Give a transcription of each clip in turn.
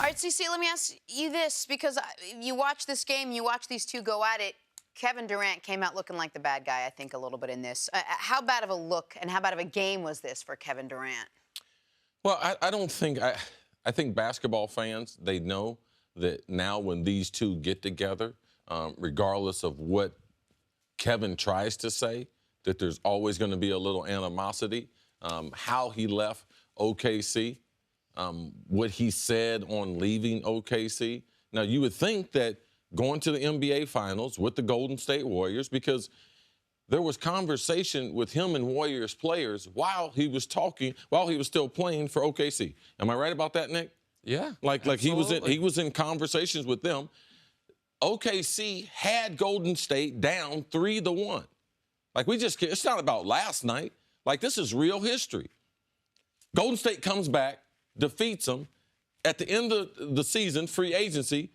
All right, CC, let me ask you this, because you watch this game, you watch these two go at it. Kevin Durant came out looking like the bad guy, I think, a little bit in this. How bad of a look and how bad of a game was this for Kevin Durant? Well, I don't think – I think basketball fans, they know that now when these two get together, regardless of what Kevin tries to say, that there's always going to be a little animosity. How he left OKC, what he said on leaving OKC. Now, you would think that going to the NBA Finals with the Golden State Warriors, because there was conversation with him and Warriors players while he was still playing for OKC. Am I right about that, Nick? Yeah, like he was in conversations with them. OKC had Golden State down 3-1. Like, it's not about last night. Like, this is real history. Golden State comes back, defeats them. At the end of the season, free agency,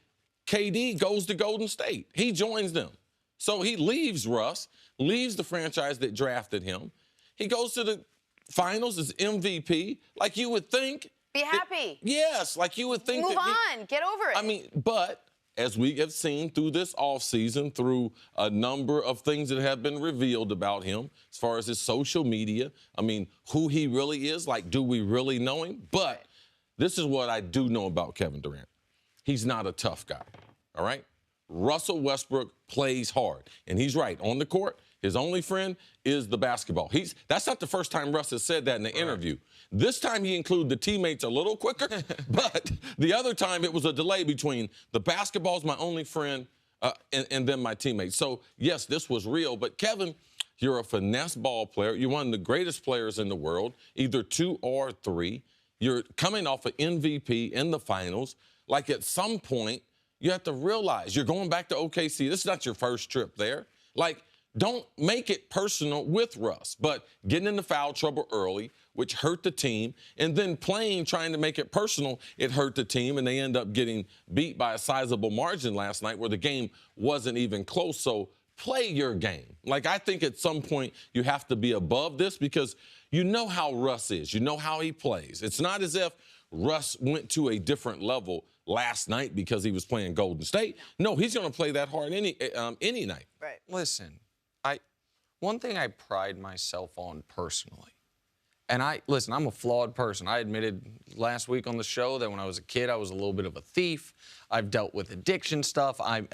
KD goes to Golden State. He joins them. So he leaves Russ, leaves the franchise that drafted him. He goes to the finals as MVP. Like, you would think. Be happy. Yes, like you would think. Move on. Get over it. I mean, but as we have seen through this offseason, through a number of things that have been revealed about him, as far as his social media, I mean, who he really is, like, do we really know him? But this is what I do know about Kevin Durant. He's not a tough guy, all right? Russell Westbrook plays hard, and he's right. On the court, his only friend is the basketball. That's not the first time Russ has said that in the interview. This time he included the teammates a little quicker, but the other time it was a delay between the basketball's my only friend and then my teammates. So, yes, this was real, but Kevin, you're a finesse ball player. You're one of the greatest players in the world, either 2 or 3. You're coming off an MVP in the finals. Like, at some point, you have to realize you're going back to OKC. This is not your first trip there. Like, don't make it personal with Russ, but getting into foul trouble early, which hurt the team, and then trying to make it personal, it hurt the team, and they end up getting beat by a sizable margin last night where the game wasn't even close. So play your game. Like, I think at some point you have to be above this, because you know how Russ is. You know how he plays. It's not as if Russ went to a different level last night because he was playing Golden State. No, he's going to play that hard any night. Right. Listen, one thing I pride myself on personally, and listen, I'm a flawed person. I admitted last week on the show that when I was a kid, I was a little bit of a thief. I've dealt with addiction stuff. I'm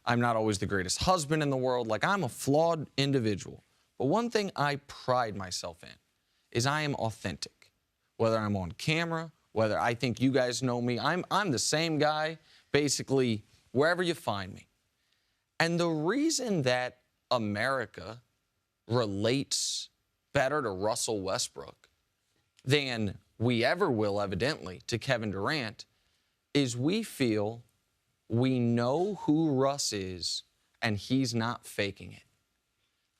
not always the greatest husband in the world. Like, I'm a flawed individual. But one thing I pride myself in is I am authentic. Whether I'm on camera, whether I think you guys know me, I'm the same guy, basically, wherever you find me. And the reason that America relates better to Russell Westbrook than we ever will, evidently, to Kevin Durant is we feel we know who Russ is and he's not faking it.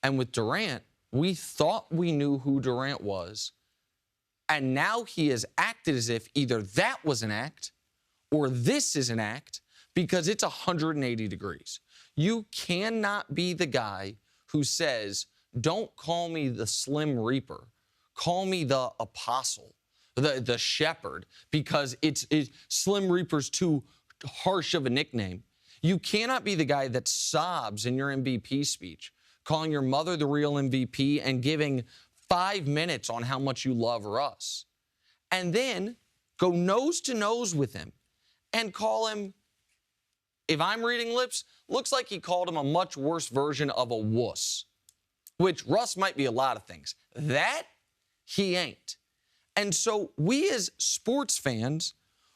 And with Durant, we thought we knew who Durant was, and now he has acted as if either that was an act or this is an act, because it's 180 degrees. You cannot be the guy who says, don't call me the Slim Reaper. Call me the apostle, the shepherd, because Slim Reaper's too harsh of a nickname. You cannot be the guy that sobs in your MVP speech, calling your mother the real MVP and giving 5 minutes on how much you love Russ, and then go nose to nose with him and call him, if I'm reading lips, looks like he called him a much worse version of a wuss, which Russ might be a lot of things. That he ain't. And so we as sports fans,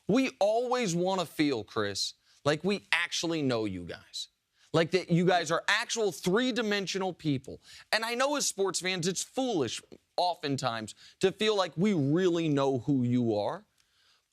we always want to feel, Chris, like we actually know you guys. Like that you guys are actual three-dimensional people. And I know as sports fans, it's foolish oftentimes to feel like we really know who you are.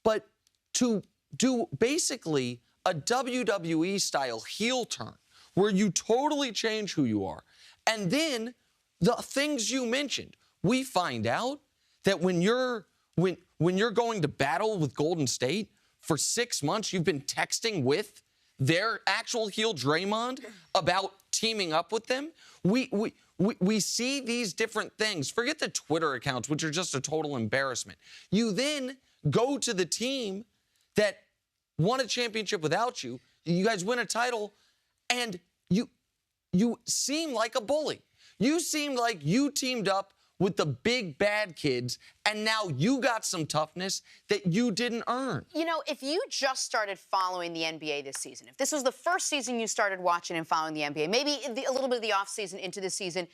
But to do basically a WWE-style heel turn where you totally change who you are, and then the things you mentioned, we find out that when you're going to battle with Golden State for 6 months, you've been texting with their actual heel Draymond about teaming up with them. We see these different things. Forget the Twitter accounts, which are just a total embarrassment. You then go to the team that won a championship without you. You guys win a title, and you seem like a bully. You seem like you teamed up with the big bad kids, and now you got some toughness that you didn't earn. You know, if you just started following the NBA this season, if this was the first season you started watching and following the NBA, maybe a little bit of the offseason into the season,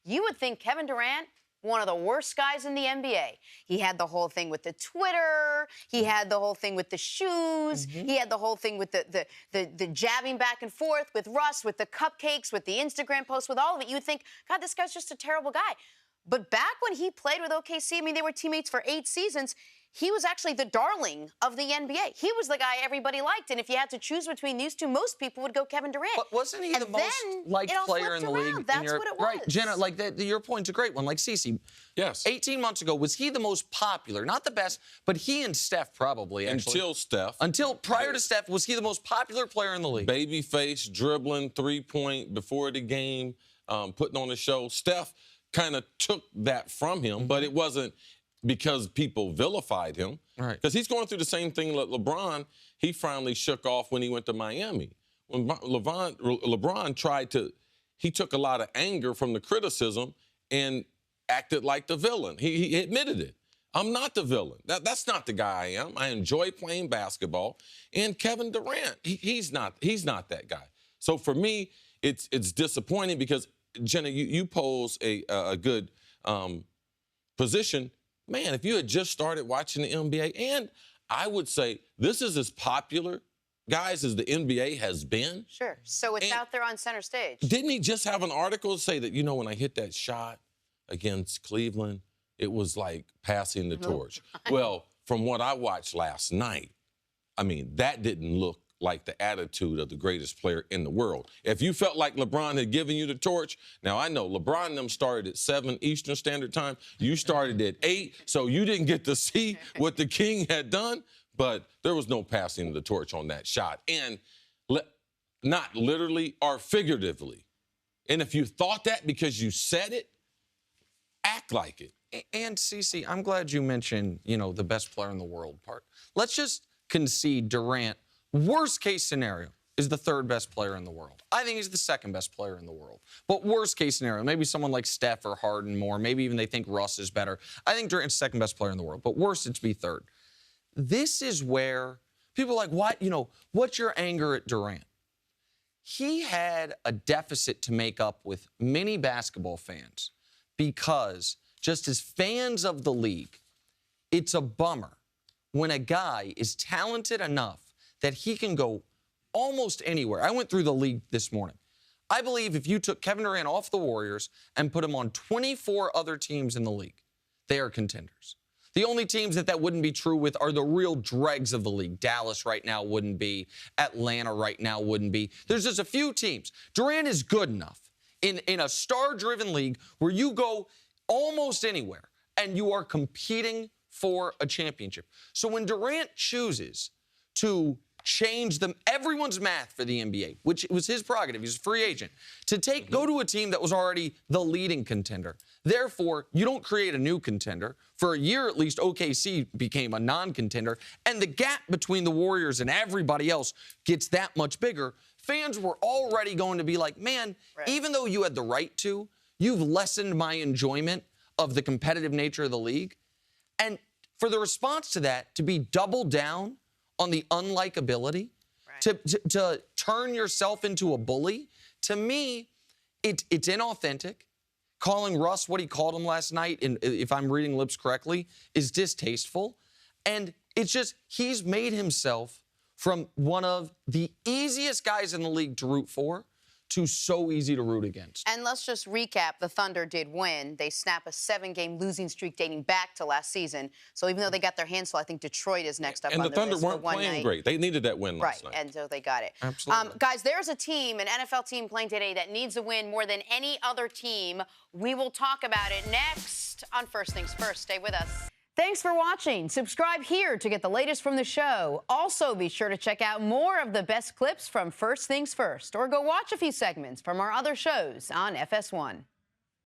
you would think Kevin Durant, one of the worst guys in the NBA. He had the whole thing with the Twitter. He had the whole thing with the shoes. He had the whole thing with the jabbing back and forth with Russ, with the cupcakes, with the Instagram posts, with all of it. You would think, God, this guy's just a terrible guy. But back when he played with OKC, I mean, they were teammates for 8 seasons, he was actually the darling of the NBA. He was the guy everybody liked. And if you had to choose between these two, most people would go Kevin Durant. But wasn't he the most liked player in the league? That's what it was. Right, Jenna, like your point's a great one. Like Cece. Yes. 18 months ago, was he the most popular? Not the best, but he and Steph probably, actually. Until Steph. Until prior to Steph, was he the most popular player in the league? Babyface, dribbling, three-point before the game, putting on a show. Steph kind of took that from him, but it wasn't because people vilified him. Right. Because he's going through the same thing that LeBron, he finally shook off when he went to Miami. When LeBron tried to, he took a lot of anger from the criticism and acted like the villain. He admitted it. I'm not the villain. That's not the guy I am. I enjoy playing basketball. And Kevin Durant, he's not that guy. So for me, it's disappointing because, Jenna, you pose a good position. Man, if you had just started watching the NBA, and I would say this is as popular, guys, as the NBA has been. Sure. So it's out there on center stage. Didn't he just have an article say that, when I hit that shot against Cleveland, it was like passing the torch? Well, from what I watched last night, I mean, that didn't look like the attitude of the greatest player in the world. If you felt like LeBron had given you the torch, now I know LeBron and them started at 7 Eastern Standard Time. You started at 8, so you didn't get to see what the King had done, but there was no passing of the torch on that shot. And not literally or figuratively. And if you thought that because you said it, act like it. And Cece, I'm glad you mentioned, the best player in the world part. Let's just concede Durant, worst case scenario, is the 3rd best player in the world. I think he's the 2nd best player in the world. But worst case scenario, maybe someone like Steph or Harden more. Maybe even they think Russ is better. I think Durant's 2nd best player in the world. But worst, it's be 3rd. This is where people are like, what? What's your anger at Durant? He had a deficit to make up with many basketball fans because just as fans of the league, it's a bummer when a guy is talented enough that he can go almost anywhere. I went through the league this morning. I believe if you took Kevin Durant off the Warriors and put him on 24 other teams in the league, they are contenders. The only teams that wouldn't be true with are the real dregs of the league. Dallas right now wouldn't be. Atlanta right now wouldn't be. There's just a few teams. Durant is good enough in a star-driven league where you go almost anywhere and you are competing for a championship. So when Durant chooses to change everyone's math for the NBA, which was his prerogative, he's a free agent, to go to a team that was already the leading contender. Therefore, you don't create a new contender. For a year at least, OKC became a non-contender, and the gap between the Warriors and everybody else gets that much bigger. Fans were already going to be like, man, even though you had the right to, you've lessened my enjoyment of the competitive nature of the league. And for the response to that, to be doubled down on the unlikability, to turn yourself into a bully, to me, it's inauthentic. Calling Russ what he called him last night, if I'm reading lips correctly, is distasteful. And it's just, he's made himself from one of the easiest guys in the league to root for to so easy to root against. And let's just recap. The Thunder did win. They snap a 7-game losing streak dating back to last season. So even though they got their hands full, I think Detroit is next up on the list. And the Thunder weren't playing great. They needed that win last night. Right, and so they got it. Absolutely. Guys, there's a team, an NFL team playing today that needs a win more than any other team. We will talk about it next on First Things First. Stay with us. Thanks for watching. Subscribe here to get the latest from the show. Also, be sure to check out more of the best clips from First Things First, or go watch a few segments from our other shows on FS1.